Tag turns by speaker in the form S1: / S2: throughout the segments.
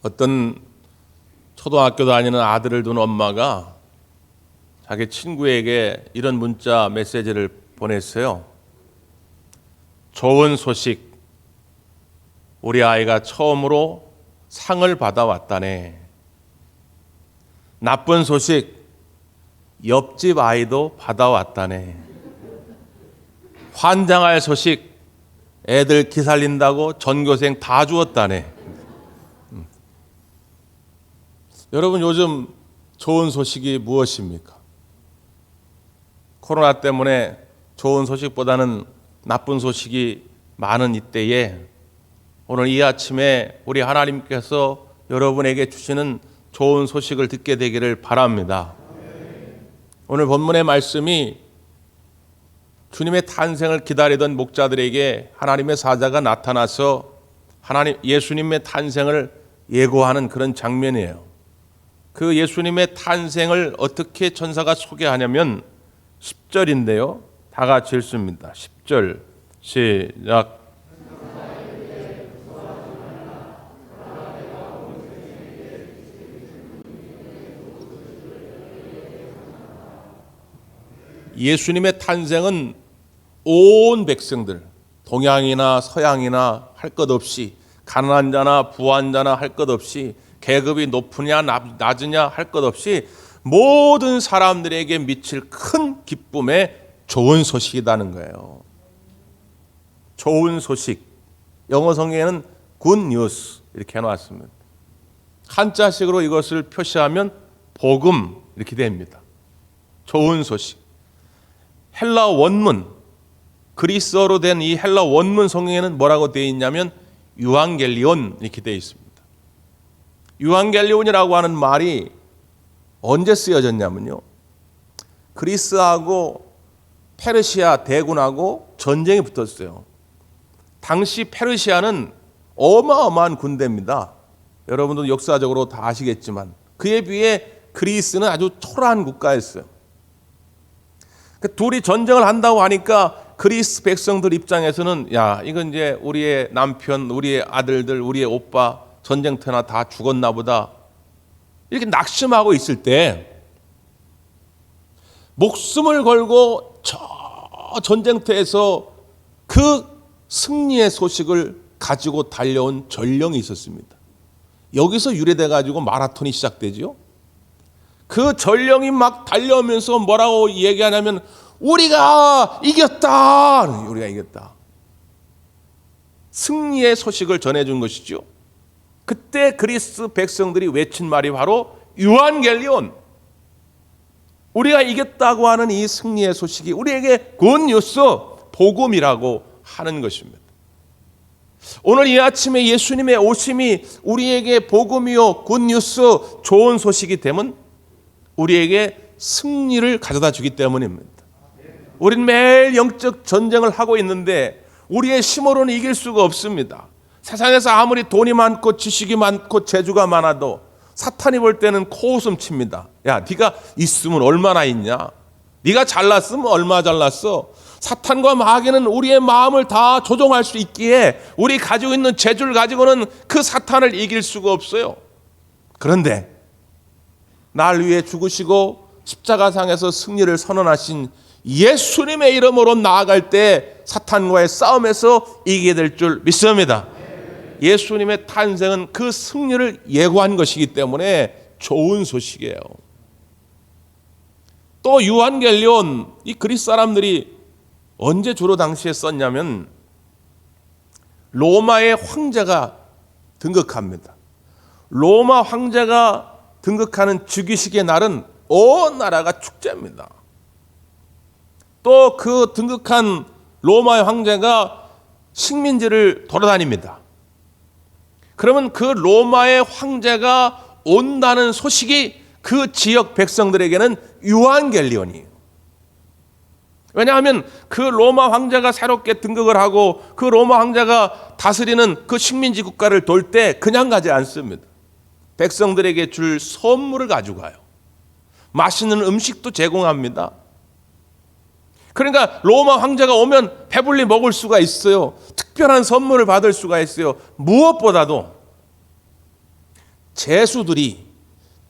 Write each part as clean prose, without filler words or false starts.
S1: 어떤 초등학교 다니는 아들을 둔 엄마가 자기 친구에게 이런 문자 메시지를 보냈어요. 좋은 소식, 우리 아이가 처음으로 상을 받아왔다네. 나쁜 소식, 옆집 아이도 받아왔다네. 환장할 소식, 애들 기살린다고 전교생 다 주었다네. 여러분, 요즘 좋은 소식이 무엇입니까? 코로나 때문에 좋은 소식보다는 나쁜 소식이 많은 이때에 오늘 이 아침에 우리 하나님께서 여러분에게 주시는 좋은 소식을 듣게 되기를 바랍니다. 오늘 본문의 말씀이 주님의 탄생을 기다리던 목자들에게 하나님의 사자가 나타나서 예수님의 탄생을 예고하는 그런 장면이에요. 그 예수님의 탄생을 어떻게 천사가 소개하냐면 10절인데요. 다 같이 읽습니다. 10절 시작. 예수님의 탄생은 온 백성들, 동양이나 서양이나 할 것 없이, 가난한 자나 부한 자나 할 것 없이, 계급이 높으냐 낮으냐 할 것 없이 모든 사람들에게 미칠 큰 기쁨의 좋은 소식이라는 거예요. 좋은 소식. 영어 성경에는 good news 이렇게 해놨습니다. 한자식으로 이것을 표시하면 복음 이렇게 됩니다. 좋은 소식. 헬라 원문, 그리스어로 된 이 헬라 원문 성경에는 뭐라고 되어 있냐면 유앙겔리온 이렇게 되어 있습니다. 유앙겔리온이라고 하는 말이 언제 쓰여졌냐면요, 그리스하고 페르시아 대군하고 전쟁이 붙었어요. 당시 페르시아는 어마어마한 군대입니다. 여러분도 역사적으로 다 아시겠지만 그에 비해 그리스는 아주 초라한 국가였어요. 둘이 전쟁을 한다고 하니까 그리스 백성들 입장에서는 야, 이건 이제 우리의 남편, 우리의 아들들, 우리의 오빠 전쟁터나 다 죽었나 보다 이렇게 낙심하고 있을 때 목숨을 걸고 저 전쟁터에서 그 승리의 소식을 가지고 달려온 전령이 있었습니다. 여기서 유래돼 가지고 마라톤이 시작되죠. 그 전령이 막 달려오면서 뭐라고 얘기하냐면 우리가 이겼다. 우리가 이겼다. 승리의 소식을 전해준 것이죠. 그때 그리스 백성들이 외친 말이 바로 유앙겔리온. 우리가 이겼다고 하는 이 승리의 소식이 우리에게 굿뉴스, 복음이라고 하는 것입니다. 오늘 이 아침에 예수님의 오심이 우리에게 복음이요, 굿뉴스, 좋은 소식이 되면 우리에게 승리를 가져다 주기 때문입니다. 우린 매일 영적 전쟁을 하고 있는데 우리의 힘으로는 이길 수가 없습니다. 세상에서 아무리 돈이 많고 지식이 많고 재주가 많아도 사탄이 볼 때는 코웃음 칩니다. 야, 네가 있으면 얼마나 있냐? 네가 잘났으면 얼마나 잘났어? 사탄과 마귀는 우리의 마음을 다 조종할 수 있기에 우리 가지고 있는 재주를 가지고는 그 사탄을 이길 수가 없어요. 그런데 날 위해 죽으시고 십자가상에서 승리를 선언하신 예수님의 이름으로 나아갈 때 사탄과의 싸움에서 이기게 될 줄 믿습니다. 예수님의 탄생은 그 승리를 예고한 것이기 때문에 좋은 소식이에요. 또 유앙겔리온, 이 그리스 사람들이 언제 주로 당시에 썼냐면 로마의 황제가 등극합니다. 로마 황제가 등극하는 즉위식의 날은 온 나라가 축제입니다. 또 그 등극한 로마의 황제가 식민지를 돌아다닙니다. 그러면 그 로마의 황제가 온다는 소식이 그 지역 백성들에게는 유앙겔리온이에요. 왜냐하면 그 로마 황제가 새롭게 등극을 하고 그 로마 황제가 다스리는 그 식민지 국가를 돌 때 그냥 가지 않습니다. 백성들에게 줄 선물을 가지고 가요. 맛있는 음식도 제공합니다. 그러니까 로마 황제가 오면 배불리 먹을 수가 있어요. 특별한 선물을 받을 수가 있어요. 무엇보다도 제수들이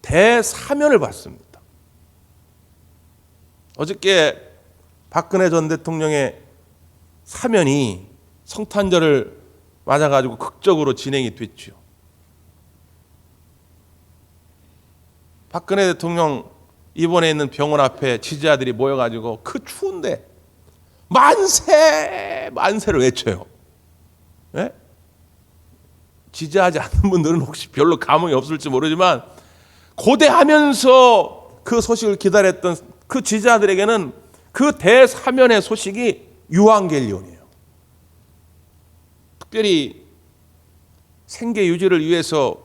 S1: 대사면을 받습니다. 어저께 박근혜 전 대통령의 사면이 성탄절을 맞아가지고 극적으로 진행이 됐죠. 박근혜 대통령 입원해 있는 병원 앞에 지지자들이 모여가지고 그 추운데 만세! 만세를 외쳐요. 네? 지지하지 않는 분들은 혹시 별로 감흥이 없을지 모르지만 고대하면서 그 소식을 기다렸던 그 지지자들에게는 그 대사면의 소식이 유한겔리온이에요. 특별히 생계 유지를 위해서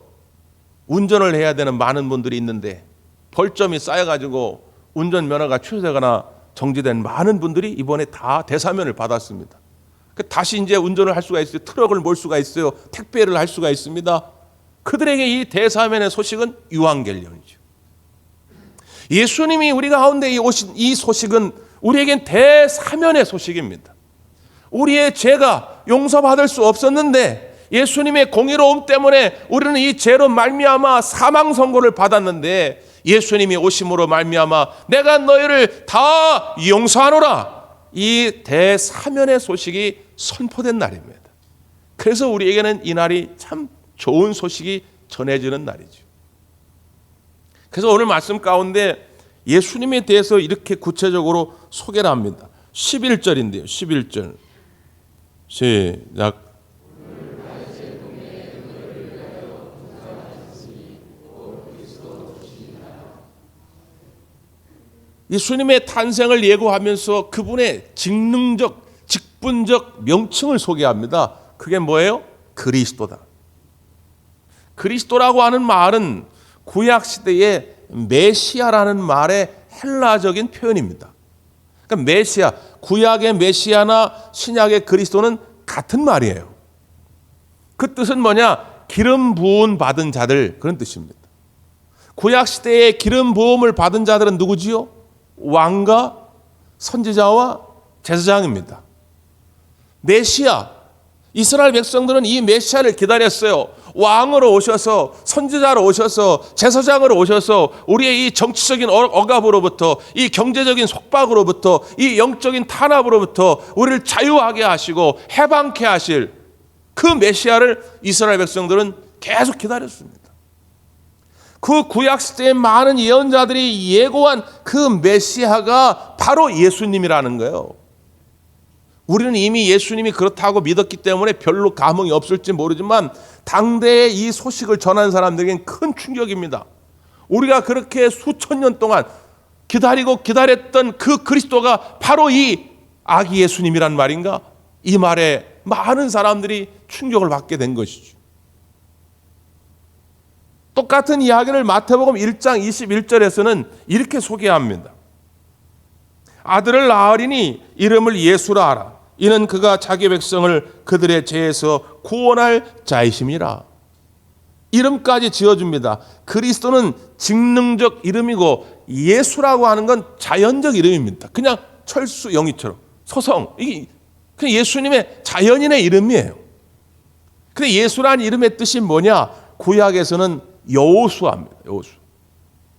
S1: 운전을 해야 되는 많은 분들이 있는데 벌점이 쌓여가지고 운전면허가 취소되거나 정지된 많은 분들이 이번에 다 대사면을 받았습니다. 다시 이제 운전을 할 수가 있어요. 트럭을 몰 수가 있어요. 택배를 할 수가 있습니다. 그들에게 이 대사면의 소식은 유한겔리온이죠. 예수님이 우리 가운데 오신 이 소식은 우리에겐 대사면의 소식입니다. 우리의 죄가 용서받을 수 없었는데 예수님의 공의로움 때문에 우리는 이 죄로 말미암아 사망 선고를 받았는데 예수님이 오심으로 말미암아 내가 너희를 다 용서하노라. 이 대사면의 소식이 선포된 날입니다. 그래서 우리에게는 이 날이 참 좋은 소식이 전해지는 날이죠. 그래서 오늘 말씀 가운데 예수님에 대해서 이렇게 구체적으로 소개를 합니다. 11절인데요. 11절 시작. 예수님의 탄생을 예고하면서 그분의 직능적, 직분적 명칭을 소개합니다. 그게 뭐예요? 그리스도다. 그리스도라고 하는 말은 구약시대의 메시아라는 말의 헬라적인 표현입니다. 그러니까 메시아, 구약의 메시아나 신약의 그리스도는 같은 말이에요. 그 뜻은 뭐냐? 기름 부음 받은 자들, 그런 뜻입니다. 구약시대의 기름 부음을 받은 자들은 누구지요? 왕과 선지자와 제사장입니다. 메시아, 이스라엘 백성들은 이 메시아를 기다렸어요. 왕으로 오셔서, 선지자로 오셔서, 제사장으로 오셔서 우리의 이 정치적인 억압으로부터, 이 경제적인 속박으로부터, 이 영적인 탄압으로부터 우리를 자유하게 하시고 해방케 하실 그 메시아를 이스라엘 백성들은 계속 기다렸습니다. 그 구약시대의 많은 예언자들이 예고한 그 메시아가 바로 예수님이라는 거예요. 우리는 이미 예수님이 그렇다고 믿었기 때문에 별로 감흥이 없을지 모르지만 당대에 이 소식을 전한 사람들에게는 큰 충격입니다. 우리가 그렇게 수천 년 동안 기다리고 기다렸던 그 그리스도가 바로 이 아기 예수님이란 말인가? 이 말에 많은 사람들이 충격을 받게 된 것이죠. 똑같은 이야기를 마태복음 1장 21절에서는 이렇게 소개합니다. 아들을 낳으리니 이름을 예수라 하라. 이는 그가 자기 백성을 그들의 죄에서 구원할 자이심이라. 이름까지 지어줍니다. 그리스도는 직능적 이름이고 예수라고 하는 건 자연적 이름입니다. 그냥 철수, 영희처럼 소성, 이게 그냥 예수님의 자연인의 이름이에요. 근데 예수라는 이름의 뜻이 뭐냐? 구약에서는 여호수아입니다. 여호수.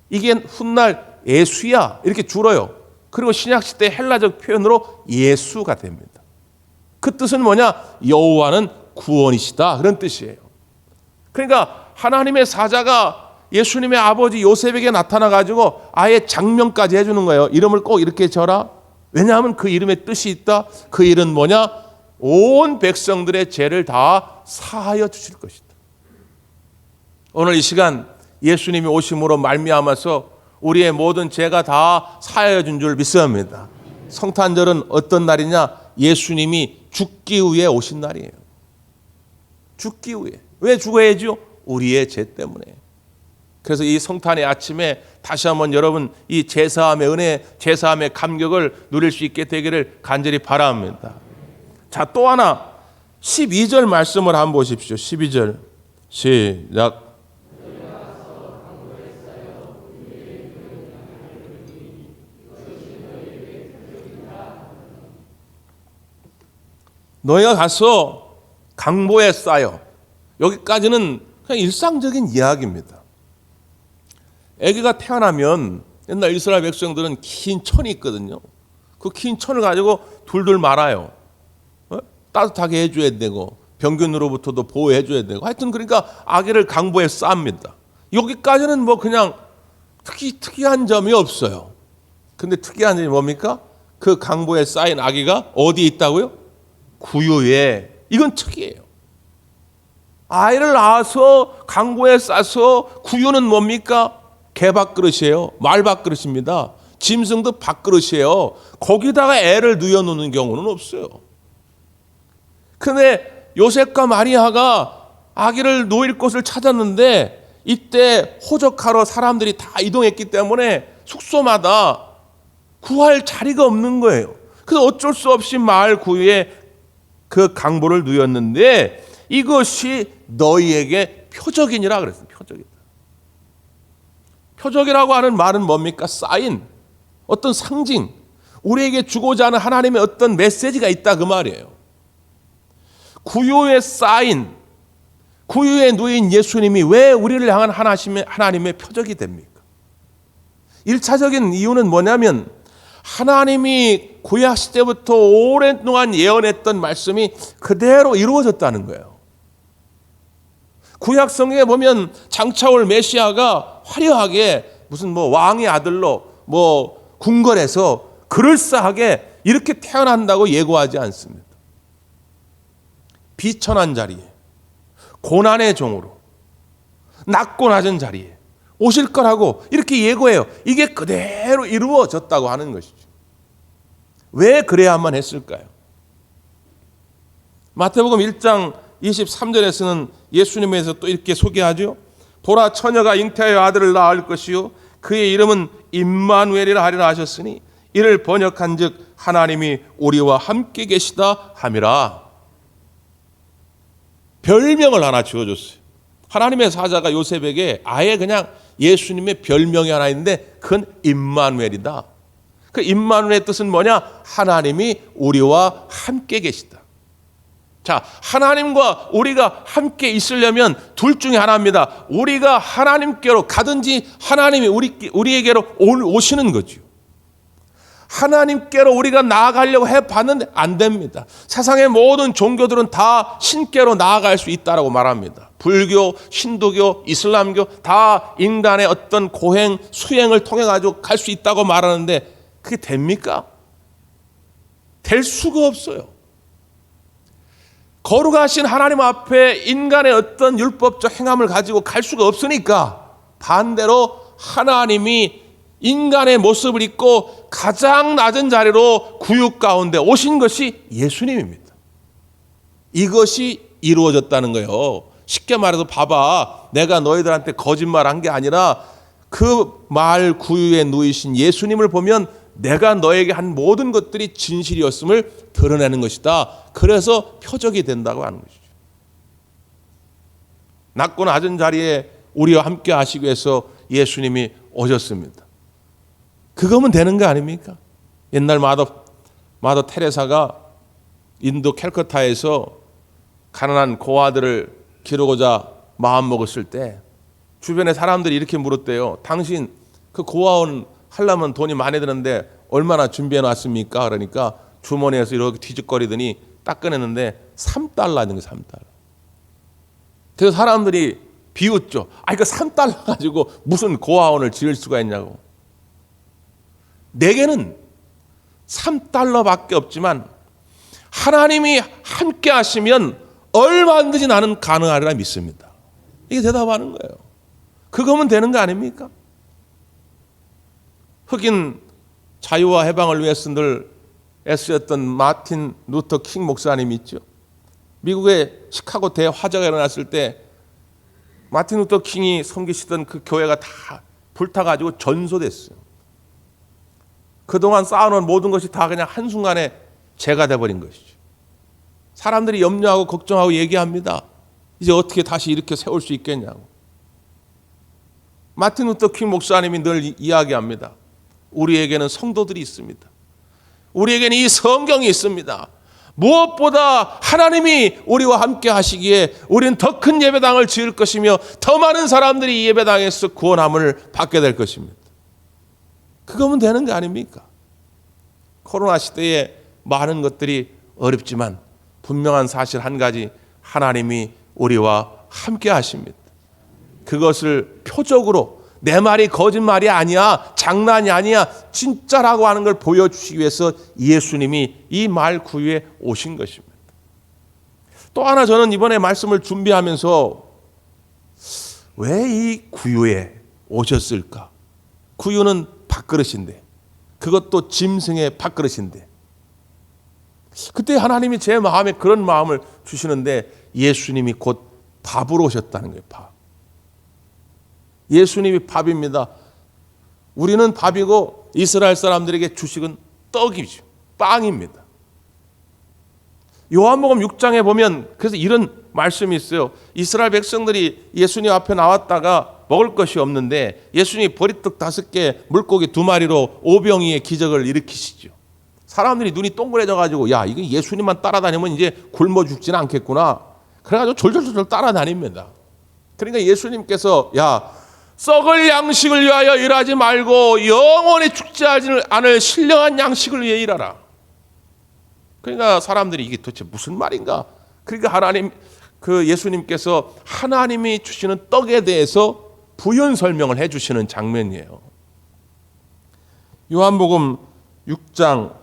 S1: 이게 훗날 예수야 이렇게 줄어요. 그리고 신약시대 헬라적 표현으로 예수가 됩니다. 그 뜻은 뭐냐? 여호와는 구원이시다, 그런 뜻이에요. 그러니까 하나님의 사자가 예수님의 아버지 요셉에게 나타나가지고 아예 장명까지 해주는 거예요. 이름을 꼭 이렇게 져라. 왜냐하면 그 이름의 뜻이 있다. 그 이름은 뭐냐? 온 백성들의 죄를 다 사하여 주실 것이다. 오늘 이 시간 예수님이 오심으로 말미암아서 우리의 모든 죄가 다 사하여 준 줄 믿습니다. 성탄절은 어떤 날이냐? 예수님이 죽기 위해 오신 날이에요. 죽기 위해. 왜 죽어야죠? 우리의 죄 때문에. 그래서 이 성탄의 아침에 다시 한번 여러분 이 제사함의 은혜, 제사함의 감격을 누릴 수 있게 되기를 간절히 바랍니다. 자, 또 하나 12절 말씀을 한번 보십시오. 12절 시작. 너희가 가서 강보에 쌓여. 여기까지는 그냥 일상적인 이야기입니다. 아기가 태어나면 옛날 이스라엘 백성들은 긴 천이 있거든요. 그 긴 천을 가지고 둘둘 말아요. 따뜻하게 해줘야 되고 병균으로부터도 보호해줘야 되고 하여튼 그러니까 아기를 강보에 쌉니다. 여기까지는 뭐 그냥 특이한 점이 없어요. 근데 특이한 점이 뭡니까? 그 강보에 쌓인 아기가 어디에 있다고요? 구유에. 이건 특이해요. 아이를 낳아서 강보에 싸서 구유는 뭡니까? 개밥그릇이에요. 말밥그릇입니다. 짐승도 밥그릇이에요. 거기다가 애를 누워놓는 경우는 없어요. 근데 요셉과 마리아가 아기를 놓일 곳을 찾았는데 이때 호적하러 사람들이 다 이동했기 때문에 숙소마다 구할 자리가 없는 거예요. 그래서 어쩔 수 없이 마을 구유에 그 강보를 누웠는데 이것이 너희에게 표적이니라 그랬습니다. 표적이다. 표적이라고 하는 말은 뭡니까? 사인, 어떤 상징, 우리에게 주고자 하는 하나님의 어떤 메시지가 있다 그 말이에요. 구유의 사인, 구유에 누인 예수님이 왜 우리를 향한 하나님의 표적이 됩니까? 1차적인 이유는 뭐냐면 하나님이 구약 시대부터 오랫동안 예언했던 말씀이 그대로 이루어졌다는 거예요. 구약 성경에 보면 장차올 메시아가 화려하게 무슨 뭐 왕의 아들로 뭐 궁궐에서 그럴싸하게 이렇게 태어난다고 예고하지 않습니다. 비천한 자리에 고난의 종으로 낮고 낮은 자리에 오실 거라고 이렇게 예고해요. 이게 그대로 이루어졌다고 하는 것이죠. 왜 그래야만 했을까요? 마태복음 1장 23절에서는 예수님에 대해서 또 이렇게 소개하죠. 보라, 처녀가 잉태하여 아들을 낳을 것이요 그의 이름은 임마누엘이라 하리라 하셨으니 이를 번역한즉 하나님이 우리와 함께 계시다 함이라. 별명을 하나 지어줬어요. 하나님의 사자가 요셉에게 아예 그냥 예수님의 별명이 하나 있는데 그건 임마누엘이다. 그 임마누엘의 뜻은 뭐냐? 하나님이 우리와 함께 계시다. 자, 하나님과 우리가 함께 있으려면 둘 중에 하나입니다. 우리가 하나님께로 가든지 하나님이 우리에게로 오시는 거죠. 하나님께로 우리가 나아가려고 해봤는데 안 됩니다. 세상의 모든 종교들은 다 신께로 나아갈 수 있다고 말합니다. 불교, 힌두교, 이슬람교 다 인간의 어떤 고행, 수행을 통해 가지고 갈 수 있다고 말하는데 그게 됩니까? 될 수가 없어요. 거룩하신 하나님 앞에 인간의 어떤 율법적 행함을 가지고 갈 수가 없으니까 반대로 하나님이 인간의 모습을 입고 가장 낮은 자리로 구육 가운데 오신 것이 예수님입니다. 이것이 이루어졌다는 거예요. 쉽게 말해서 봐봐. 내가 너희들한테 거짓말한 게 아니라 그 말 구유에 누이신 예수님을 보면 내가 너에게 한 모든 것들이 진실이었음을 드러내는 것이다. 그래서 표적이 된다고 하는 것이죠. 낮고 낮은 자리에 우리와 함께 하시기 위해서 예수님이 오셨습니다. 그거면 되는 거 아닙니까? 옛날 마더 테레사가 인도 캘커타에서 가난한 고아들을 기르고자 마음먹었을 때 주변에 사람들이 이렇게 물었대요. 당신 그 고아원 하려면 돈이 많이 드는데 얼마나 준비해 놨습니까? 그러니까 주머니에서 이렇게 뒤적거리더니 딱 꺼냈는데 3달러인 거예요. 3달러. 그래서 사람들이 비웃죠. 그 3달러 가지고 무슨 고아원을 지을 수가 있냐고. 내게는 3달러밖에 없지만 하나님이 함께 하시면 얼마든지 나는 가능하리라 믿습니다. 이게 대답하는 거예요. 그거면 되는 거 아닙니까? 흑인 자유와 해방을 위해서 늘 애쓰였던 마틴 루터 킹 목사님 있죠. 미국의 시카고 대화재가 일어났을 때 마틴 루터 킹이 섬기시던 그 교회가 다 불타가지고 전소됐어요. 그동안 쌓아놓은 모든 것이 다 그냥 한순간에 재가 돼버린 것이죠. 사람들이 염려하고 걱정하고 얘기합니다. 이제 어떻게 다시 이렇게 세울 수 있겠냐고. 마틴 루터 킹 목사님이 늘 이야기합니다. 우리에게는 성도들이 있습니다. 우리에게는 이 성경이 있습니다. 무엇보다 하나님이 우리와 함께 하시기에 우리는 더 큰 예배당을 지을 것이며 더 많은 사람들이 이 예배당에서 구원함을 받게 될 것입니다. 그거면 되는 거 아닙니까? 코로나 시대에 많은 것들이 어렵지만 분명한 사실 한 가지, 하나님이 우리와 함께 하십니다. 그것을 표적으로 내 말이 거짓말이 아니야, 장난이 아니야, 진짜라고 하는 걸 보여주시기 위해서 예수님이 이 말 구유에 오신 것입니다. 또 하나 저는 이번에 말씀을 준비하면서 왜 이 구유에 오셨을까? 구유는 밥그릇인데, 그것도 짐승의 밥그릇인데, 그때 하나님이 제 마음에 그런 마음을 주시는데 예수님이 곧 밥으로 오셨다는 거예요. 밥. 예수님이 밥입니다. 우리는 밥이고 이스라엘 사람들에게 주식은 떡이죠. 빵입니다. 요한복음 6장에 보면 그래서 이런 말씀이 있어요. 이스라엘 백성들이 예수님 앞에 나왔다가 먹을 것이 없는데 예수님이 보리떡 5개, 물고기 2마리로 오병이의 기적을 일으키시죠. 사람들이 눈이 동그래져 가지고 야, 이거 예수님만 따라다니면 이제 굶어 죽지는 않겠구나. 그래가지고 졸졸졸 따라다닙니다. 그러니까 예수님께서 야, 썩을 양식을 위하여 일하지 말고 영원히 죽지 않을 신령한 양식을 위해 일하라. 그러니까 사람들이 이게 도대체 무슨 말인가? 그러니까 예수님께서 하나님이 주시는 떡에 대해서 부연 설명을 해주시는 장면이에요. 요한복음 6장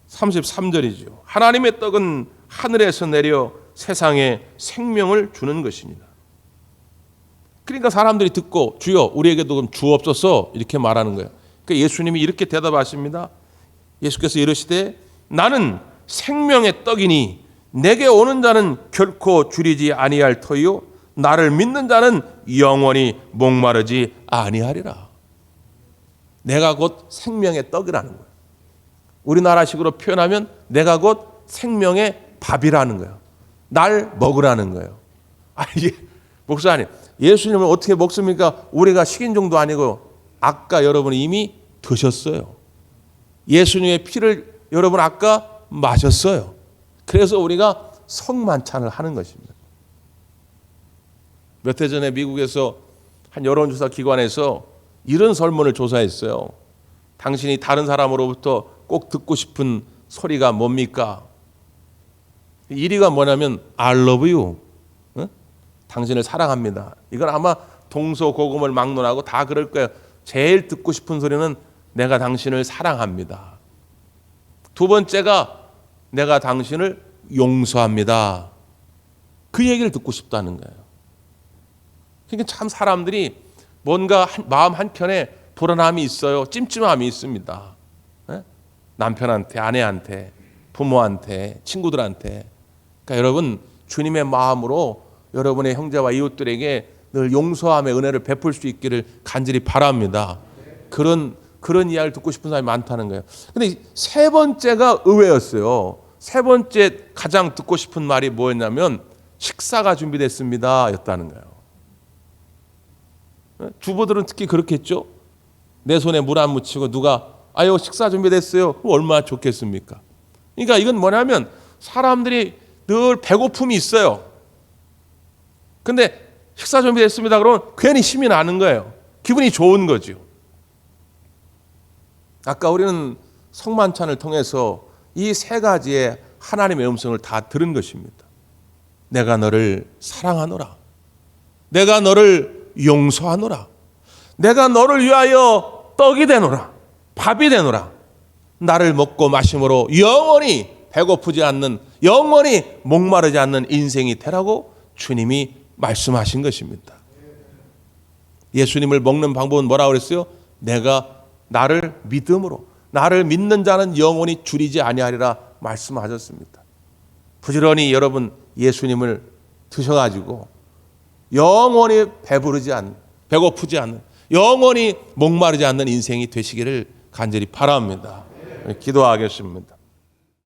S1: 33절이죠. 하나님의 떡은 하늘에서 내려 세상에 생명을 주는 것입니다. 그러니까 사람들이 듣고 주여 우리에게도 좀 주옵소서 이렇게 말하는 거예요. 그러니까 예수님이 이렇게 대답하십니다. 예수께서 이르시되 나는 생명의 떡이니 내게 오는 자는 결코 줄이지 아니할 터이요 나를 믿는 자는 영원히 목마르지 아니하리라. 내가 곧 생명의 떡이라는 거예요. 우리나라식으로 표현하면 내가 곧 생명의 밥이라는 거예요. 날 먹으라는 거예요. 목사님, 예수님을 어떻게 먹습니까? 우리가 식인종도 아니고 아까 여러분이 이미 드셨어요. 예수님의 피를 여러분 아까 마셨어요. 그래서 우리가 성만찬을 하는 것입니다. 몇 해 전에 미국에서 한 여론조사 기관에서 이런 설문을 조사했어요. 당신이 다른 사람으로부터 꼭 듣고 싶은 소리가 뭡니까? 1위가 뭐냐면 I love you. 응? 당신을 사랑합니다. 이건 아마 동서고금을 막론하고 다 그럴 거예요. 제일 듣고 싶은 소리는 내가 당신을 사랑합니다. 두 번째가 내가 당신을 용서합니다. 그 얘기를 듣고 싶다는 거예요. 그러니까 참 사람들이 뭔가 마음 한켠에 불안함이 있어요. 찜찜함이 있습니다. 네? 남편한테, 아내한테, 부모한테, 친구들한테. 그러니까 여러분 주님의 마음으로 여러분의 형제와 이웃들에게 늘 용서함의 은혜를 베풀 수 있기를 간절히 바랍니다. 그런 이야기를 듣고 싶은 사람이 많다는 거예요. 근데 세 번째가 의외였어요. 세 번째 가장 듣고 싶은 말이 뭐였냐면 식사가 준비됐습니다 였다는 거예요. 주부들은 특히 그렇겠죠. 내 손에 물 안 묻히고 누가 아유 식사 준비됐어요. 그럼 얼마나 좋겠습니까? 그러니까 이건 뭐냐면 사람들이 늘 배고픔이 있어요. 근데 식사 준비됐습니다 그러면 괜히 힘이 나는 거예요. 기분이 좋은 거죠. 아까 우리는 성만찬을 통해서 이 세 가지의 하나님의 음성을 다 들은 것입니다. 내가 너를 사랑하노라. 내가 너를 용서하노라. 내가 너를 위하여 떡이 되노라. 밥이 되노라. 나를 먹고 마심으로 영원히 배고프지 않는, 영원히 목마르지 않는 인생이 되라고 주님이 말씀하신 것입니다. 예수님을 먹는 방법은 뭐라고 그랬어요? 내가 나를 믿음으로, 나를 믿는 자는 영원히 줄이지 아니하리라 말씀하셨습니다. 부지런히 여러분 예수님을 드셔가지고 영원히 배부르지 않는, 배고프지 않는, 영원히 목마르지 않는 인생이 되시기를 간절히 바랍니다. 기도하겠습니다.